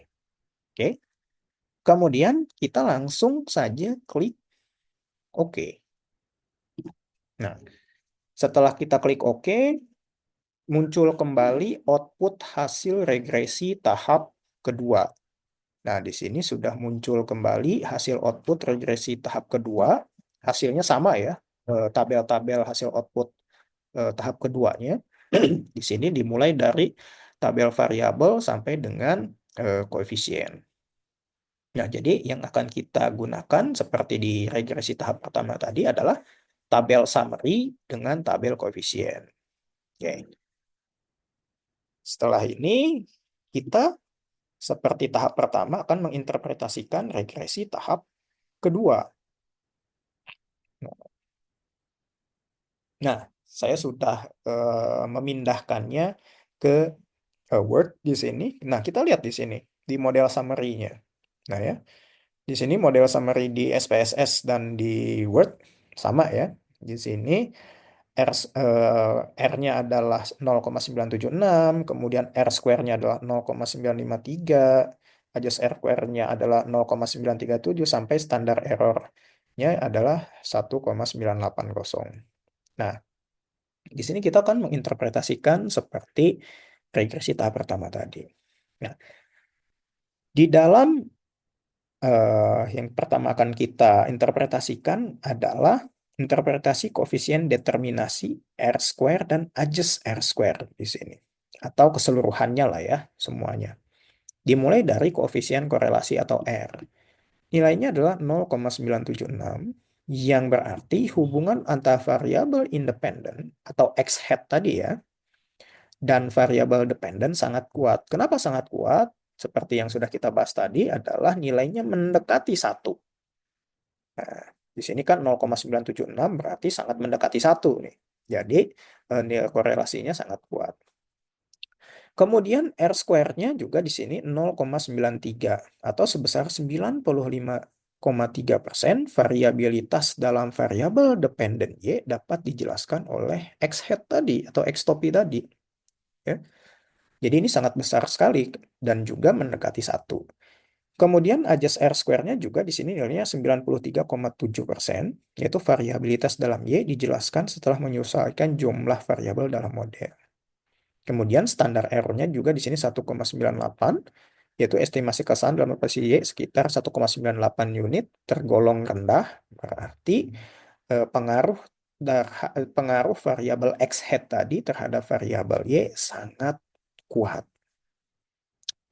Oke. Kemudian kita langsung saja klik OK. Nah, setelah kita klik OK, muncul kembali output hasil regresi tahap kedua. Nah, di sini sudah muncul kembali hasil output regresi tahap kedua. Hasilnya sama ya, tabel-tabel hasil output tahap keduanya. Di sini dimulai dari tabel variabel sampai dengan koefisien. Nah, jadi yang akan kita gunakan seperti di regresi tahap pertama tadi adalah tabel summary dengan tabel koefisien. Oke. Setelah ini, kita seperti tahap pertama akan menginterpretasikan regresi tahap kedua. Nah, saya sudah memindahkannya ke Word di sini. Nah, kita lihat di sini, di model summary-nya. Nah ya, di sini model summary di SPSS dan di Word sama ya. Di sini R-nya adalah 0,976, kemudian R square-nya adalah 0,953, adjust R square-nya adalah 0,937, sampai standar error-nya adalah 1,980. Nah, di sini kita akan menginterpretasikan seperti regresi tahap pertama tadi. Nah, di dalam yang pertama akan kita interpretasikan adalah interpretasi koefisien determinasi R square dan adjust R square di sini. Atau keseluruhannya lah ya, semuanya. Dimulai dari koefisien korelasi atau R. Nilainya adalah 0,976, yang berarti hubungan antara variabel independen atau X hat tadi ya, dan variabel dependen sangat kuat. Kenapa sangat kuat? Seperti yang sudah kita bahas tadi adalah nilainya mendekati 1. Nah, di sini kan 0,976 berarti sangat mendekati 1 nih. Jadi nilai korelasinya sangat kuat. Kemudian R square-nya juga di sini 0,93 atau sebesar 95,3% variabilitas dalam variabel dependen Y dapat dijelaskan oleh X hat tadi atau X topi tadi. Ya. Jadi ini sangat besar sekali dan juga mendekati 1. Kemudian adjust R square-nya juga di sini nilainya 93,7%, yaitu variabilitas dalam Y dijelaskan setelah menyesuaikan jumlah variabel dalam model. Kemudian standar error-nya juga di sini 1,98, yaitu estimasi kesalahan dalam operasi Y sekitar 1,98 unit tergolong rendah, berarti pengaruh variabel X hat tadi terhadap variabel Y sangat kuat.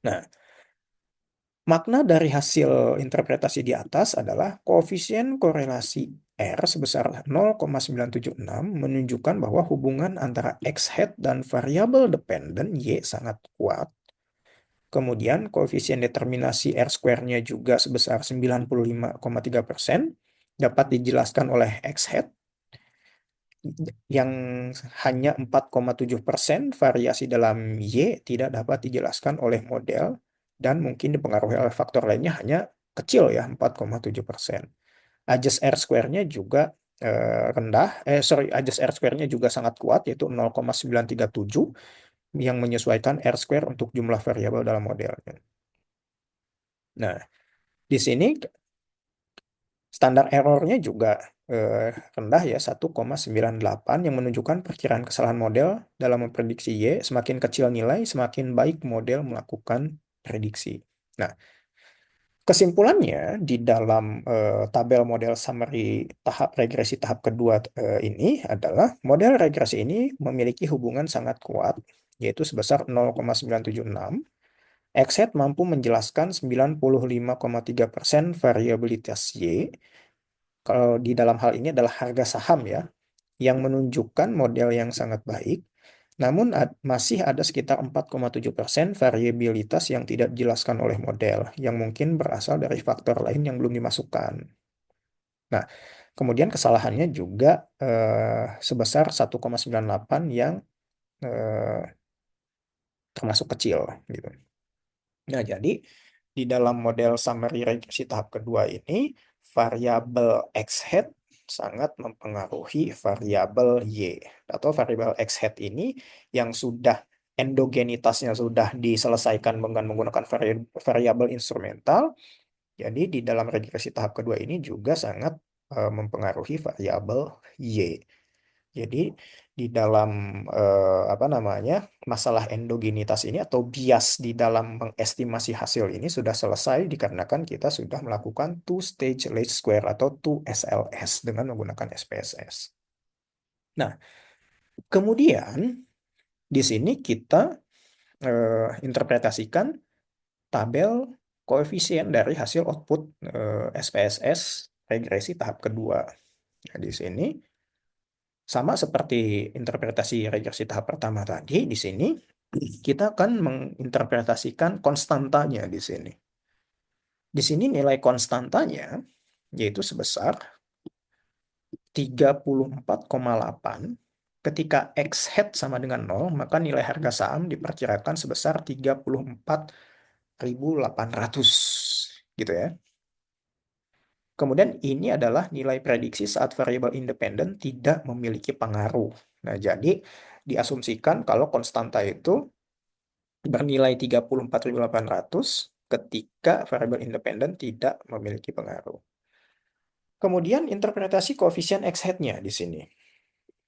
Nah, makna dari hasil interpretasi di atas adalah koefisien korelasi R sebesar 0,976 menunjukkan bahwa hubungan antara X hat dan variabel dependen Y sangat kuat. Kemudian koefisien determinasi R square-nya juga sebesar 95,3%, dapat dijelaskan oleh X hat yang hanya 4,7% variasi dalam Y tidak dapat dijelaskan oleh model dan mungkin dipengaruhi oleh faktor lainnya hanya kecil ya, 4,7%. Adjust R square-nya juga adjust R square-nya juga sangat kuat yaitu 0,937 yang menyesuaikan R square untuk jumlah variabel dalam modelnya. Nah, di sini Standar errornya juga rendah ya, 1,98 yang menunjukkan perkiraan kesalahan model dalam memprediksi Y. Semakin kecil nilai, semakin baik model melakukan prediksi. Nah, kesimpulannya di dalam tabel model summary regresi tahap kedua ini adalah model regresi ini memiliki hubungan sangat kuat, yaitu sebesar 0,976. Xhead mampu menjelaskan 95,3% variabilitas Y. Kalau di dalam hal ini adalah harga saham ya, yang menunjukkan model yang sangat baik. Namun masih ada sekitar 4,7% variabilitas yang tidak dijelaskan oleh model, yang mungkin berasal dari faktor lain yang belum dimasukkan. Nah, kemudian kesalahannya juga sebesar 1,98 yang eh, termasuk kecil gitu. Nah, jadi di dalam model summary regresi tahap kedua ini, variabel X hat sangat mempengaruhi variabel Y. Atau variabel X hat ini yang sudah endogenitasnya sudah diselesaikan dengan menggunakan variabel instrumental. Jadi di dalam regresi tahap kedua ini juga sangat mempengaruhi variabel Y. Jadi di dalam apa namanya masalah endogenitas ini atau bias di dalam mengestimasi hasil ini sudah selesai dikarenakan kita sudah melakukan two stage least square atau 2 SLS dengan menggunakan SPSS. Nah, kemudian di sini kita interpretasikan tabel koefisien dari hasil output SPSS regresi tahap kedua. Nah, di sini sama seperti interpretasi regresi tahap pertama tadi, di sini kita akan menginterpretasikan konstantanya di sini. Di sini nilai konstantanya yaitu sebesar 34,8. Ketika X hat sama dengan 0, maka nilai harga saham diperkirakan sebesar 34.800 gitu ya. Kemudian ini adalah nilai prediksi saat variabel independen tidak memiliki pengaruh. Nah, jadi diasumsikan kalau konstanta itu bernilai 34.800 ketika variabel independen tidak memiliki pengaruh. Kemudian interpretasi koefisien X hat-nya di sini.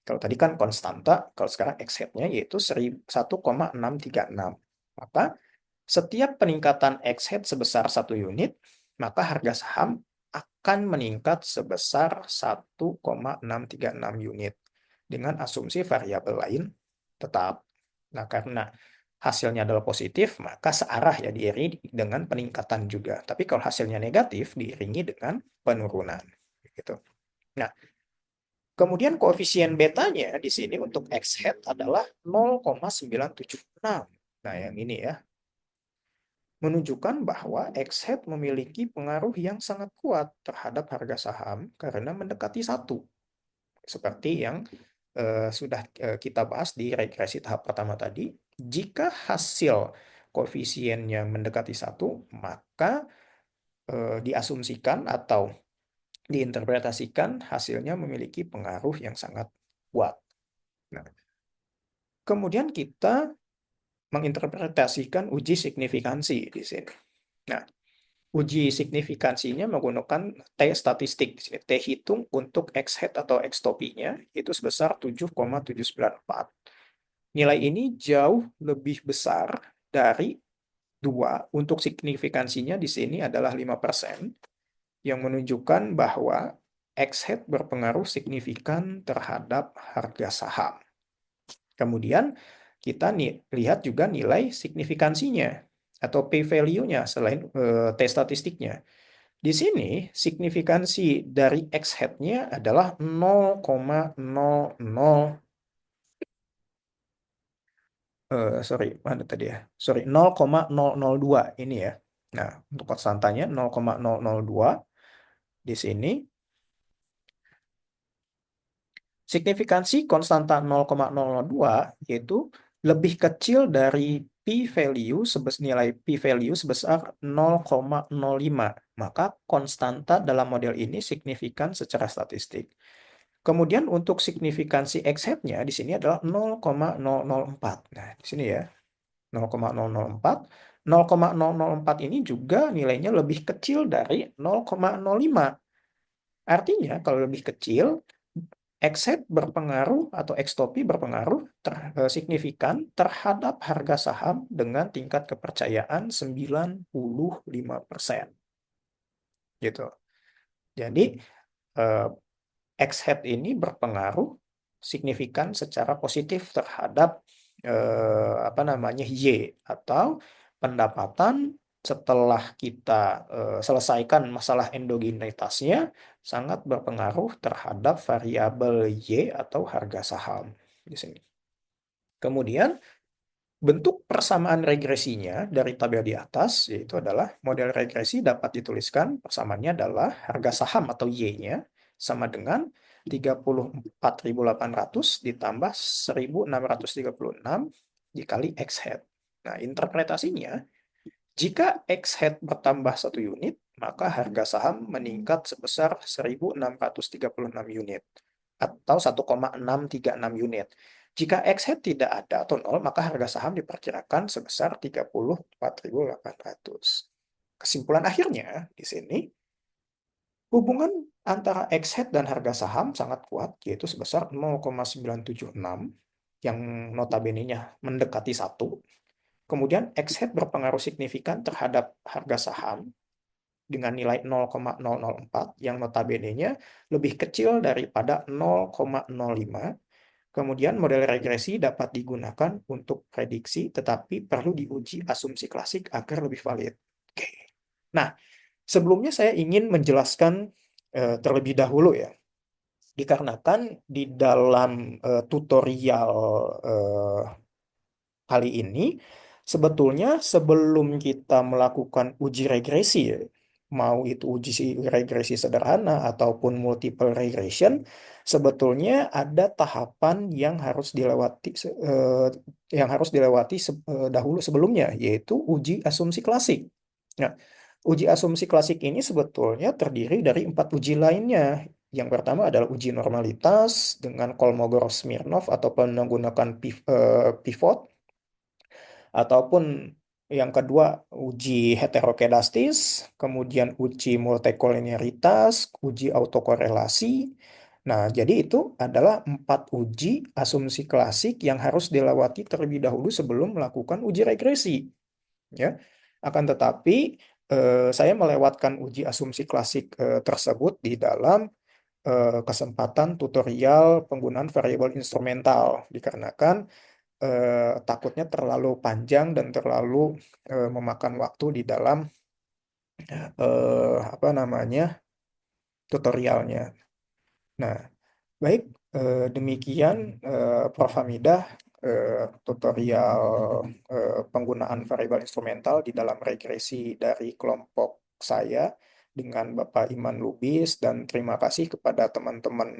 Kalau tadi kan konstanta, kalau sekarang X hat-nya yaitu 1,636. Maka setiap peningkatan X hat sebesar 1 unit, maka harga saham akan meningkat sebesar 1,636 unit dengan asumsi variabel lain tetap. Nah, karena hasilnya adalah positif, maka searah ya diiringi dengan peningkatan juga. Tapi kalau hasilnya negatif, diiringi dengan penurunan. Gitu. Nah, kemudian koefisien betanya di sini untuk X hat adalah 0,976. Nah, yang ini ya, menunjukkan bahwa X-Head memiliki pengaruh yang sangat kuat terhadap harga saham karena mendekati 1. Seperti yang sudah kita bahas di regresi tahap pertama tadi, jika hasil koefisiennya mendekati 1, maka diasumsikan atau diinterpretasikan hasilnya memiliki pengaruh yang sangat kuat. Nah, kemudian kita menginterpretasikan uji signifikansi di sini. Nah, uji signifikansinya menggunakan T statistik. T hitung untuk X hat atau X topinya itu sebesar 7,794. Nilai ini jauh lebih besar dari 2 untuk signifikansinya di sini adalah 5%, yang menunjukkan bahwa X hat berpengaruh signifikan terhadap harga saham. Kemudian kita lihat juga nilai signifikansinya atau p-value-nya selain T statistiknya. Di sini signifikansi dari X hat-nya adalah 0,00 sorry, mana tadi ya? Sorry, 0,002 ini ya. Nah, untuk konstantanya 0,002 di sini. Signifikansi konstanta 0,002 yaitu lebih kecil dari p-value nilai p-value sebesar 0,05. Maka konstanta dalam model ini signifikan secara statistik. Kemudian untuk signifikansi X hat-nya di sini adalah 0,004. Nah, di sini ya. 0,004. 0,004 ini juga nilainya lebih kecil dari 0,05. Artinya kalau lebih kecil, X-head berpengaruh atau X-topi berpengaruh signifikan terhadap harga saham dengan tingkat kepercayaan 95%. Gitu. Jadi eh, X-head ini berpengaruh signifikan secara positif terhadap apa namanya Y atau pendapatan setelah kita selesaikan masalah endogenitasnya sangat berpengaruh terhadap variabel Y atau harga saham di sini. Kemudian bentuk persamaan regresinya dari tabel di atas yaitu adalah model regresi dapat dituliskan persamaannya adalah harga saham atau Y-nya sama dengan 34.800 ditambah 1.636 dikali X head. Nah, interpretasinya jika X head bertambah 1 unit, maka harga saham meningkat sebesar 1.636 unit atau 1,636 unit. Jika X head tidak ada atau nol, maka harga saham diperkirakan sebesar 34.800. Kesimpulan akhirnya di sini, hubungan antara X head dan harga saham sangat kuat, yaitu sebesar 0,976, yang notabene-nya mendekati 1. Kemudian X-head berpengaruh signifikan terhadap harga saham dengan nilai 0,004 yang notabene-nya lebih kecil daripada 0,05. Kemudian model regresi dapat digunakan untuk prediksi tetapi perlu diuji asumsi klasik agar lebih valid. Oke. Nah, sebelumnya saya ingin menjelaskan terlebih dahulu ya. Dikarenakan di dalam tutorial eh, kali ini, sebetulnya sebelum kita melakukan uji regresi, ya, mau itu uji regresi sederhana ataupun multiple regression, sebetulnya ada tahapan yang harus dilewati dahulu sebelumnya, yaitu uji asumsi klasik. Nah, uji asumsi klasik ini sebetulnya terdiri dari 4 uji lainnya. Yang pertama adalah uji normalitas dengan Kolmogorov-Smirnov ataupun menggunakan pivot, ataupun yang kedua uji heterokedastis, kemudian uji multikoliniaritas, uji autokorelasi. Nah, jadi itu adalah 4 uji asumsi klasik yang harus dilewati terlebih dahulu sebelum melakukan uji regresi. Ya, akan tetapi saya melewatkan uji asumsi klasik tersebut di dalam kesempatan tutorial penggunaan variabel instrumental dikarenakan takutnya terlalu panjang dan terlalu memakan waktu di dalam apa namanya tutorialnya. Nah, baik demikian Prof. Hamidah tutorial penggunaan variabel instrumental di dalam regresi dari kelompok saya dengan Bapak Iman Lubis dan terima kasih kepada teman-teman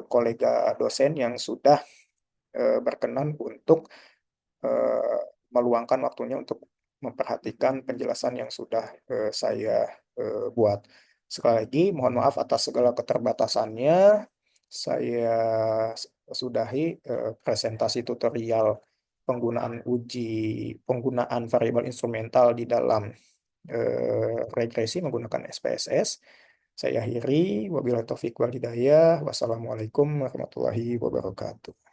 kolega dosen yang sudah berkenan untuk eh, meluangkan waktunya untuk memperhatikan penjelasan yang sudah saya buat. Sekali lagi, mohon maaf atas segala keterbatasannya. Saya sudahi presentasi tutorial penggunaan variabel instrumental di dalam regresi menggunakan SPSS. Saya akhiri, wabillahi taufiq wal hidayah. Wassalamualaikum warahmatullahi wabarakatuh.